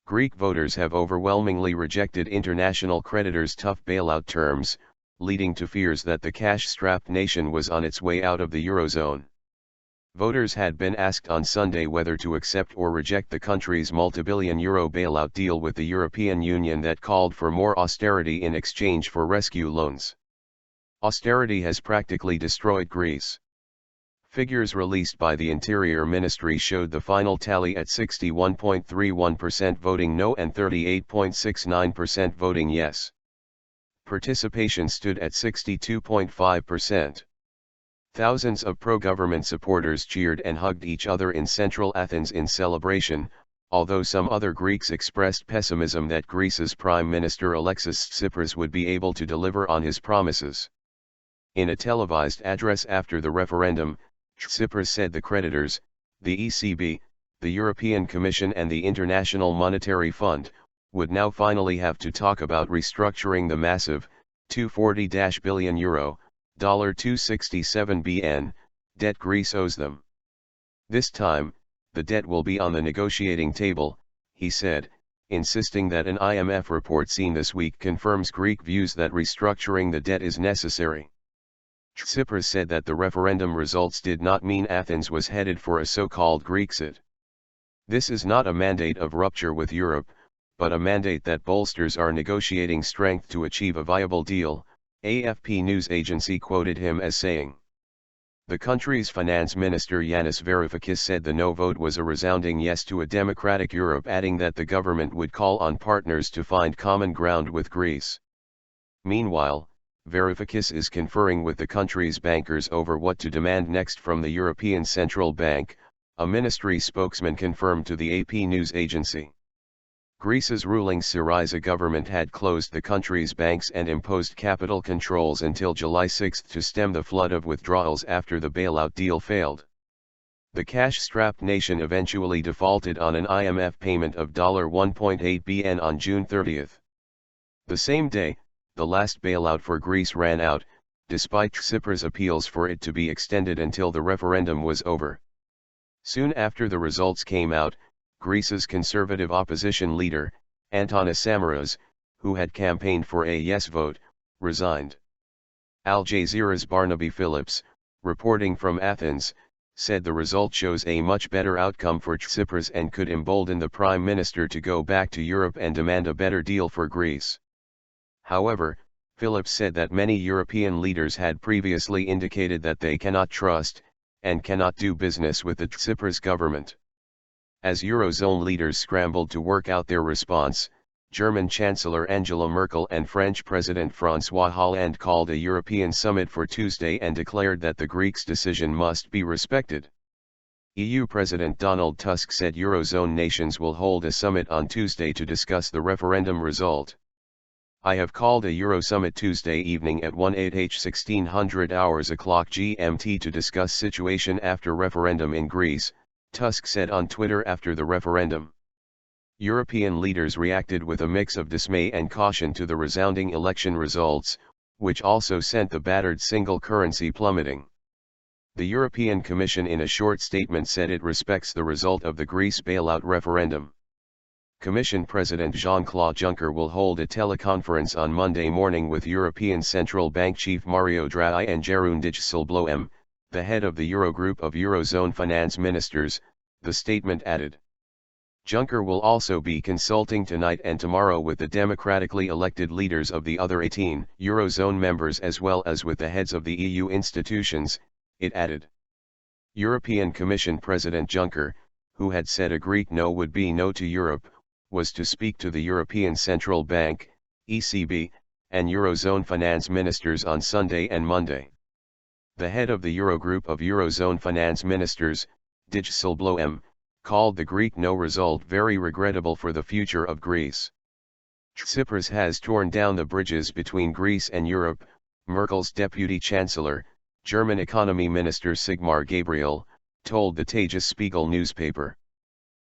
Greek voters have overwhelmingly rejected international creditors' tough bailout terms, leading to fears that the cash-strapped nation was on its way out of the eurozone. Voters had been asked on Sunday whether to accept or reject the country's multibillion euro bailout deal with the European Union that called for more austerity in exchange for rescue loans. Austerity has practically destroyed Greece. Figures released by the Interior Ministry showed the final tally at 61.31% voting no and 38.69% voting yes. Participation stood at 62.5%. Thousands of pro-government supporters cheered and hugged each other in central Athens in celebration, although some other Greeks expressed pessimism that Greece's Prime Minister Alexis Tsipras would be able to deliver on his promises. In a televised address after the referendum, Tsipras said the creditors, the ECB, the European Commission and the International Monetary Fund, would now finally have to talk about restructuring the massive, €240 billion, $267 billion, debt Greece owes them. This time, the debt will be on the negotiating table, he said, insisting that an IMF report seen this week confirms Greek views that restructuring the debt is necessary. Tsipras said that the referendum results did not mean Athens was headed for a so-called Grexit. This is not a mandate of rupture with Europe, but a mandate that bolsters our negotiating strength to achieve a viable deal, AFP news agency quoted him as saying. The country's finance minister Yanis Varoufakis said the no vote was a resounding yes to a democratic Europe, adding that the government would call on partners to find common ground with Greece. Meanwhile, Varoufakis is conferring with the country's bankers over what to demand next from the European Central Bank, a ministry spokesman confirmed to the AP news agency. Greece's ruling Syriza government had closed the country's banks and imposed capital controls until July 6 to stem the flood of withdrawals after the bailout deal failed. The cash-strapped nation eventually defaulted on an IMF payment of $1.8 billion on June 30. The same day, the last bailout for Greece ran out, despite Tsipras' appeals for it to be extended until the referendum was over. Soon after the results came out, Greece's conservative opposition leader, Antonis Samaras, who had campaigned for a yes vote, resigned. Al Jazeera's Barnaby Phillips, reporting from Athens, said the result shows a much better outcome for Tsipras and could embolden the Prime Minister to go back to Europe and demand a better deal for Greece. However, Phillips said that many European leaders had previously indicated that they cannot trust, and cannot do business with the Tsipras government. As Eurozone leaders scrambled to work out their response, German Chancellor Angela Merkel and French President François Hollande called a European summit for Tuesday and declared that the Greeks' decision must be respected. EU President Donald Tusk said Eurozone nations will hold a summit on Tuesday to discuss the referendum result. I have called a Euro summit Tuesday evening at 1600 hours o'clock GMT to discuss situation after referendum in Greece, Tusk said on Twitter after the referendum. European leaders reacted with a mix of dismay and caution to the resounding election results, which also sent the battered single currency plummeting. The European Commission in a short statement said it respects the result of the Greece bailout referendum. Commission President Jean-Claude Juncker will hold a teleconference on Monday morning with European Central Bank Chief Mario Draghi and Jeroen Dijsselbloem, the head of the Eurogroup of Eurozone finance ministers, the statement added. Juncker will also be consulting tonight and tomorrow with the democratically elected leaders of the other 18 Eurozone members as well as with the heads of the EU institutions, it added. European Commission President Juncker, who had said a Greek no would be no to Europe, was to speak to the European Central Bank, ECB, and Eurozone finance ministers on Sunday and Monday. The head of the Eurogroup of Eurozone finance ministers, Dijsselbloem, called the Greek no result very regrettable for the future of Greece. Tsipras has torn down the bridges between Greece and Europe, Merkel's deputy chancellor, German economy minister Sigmar Gabriel, told the Tagesspiegel newspaper.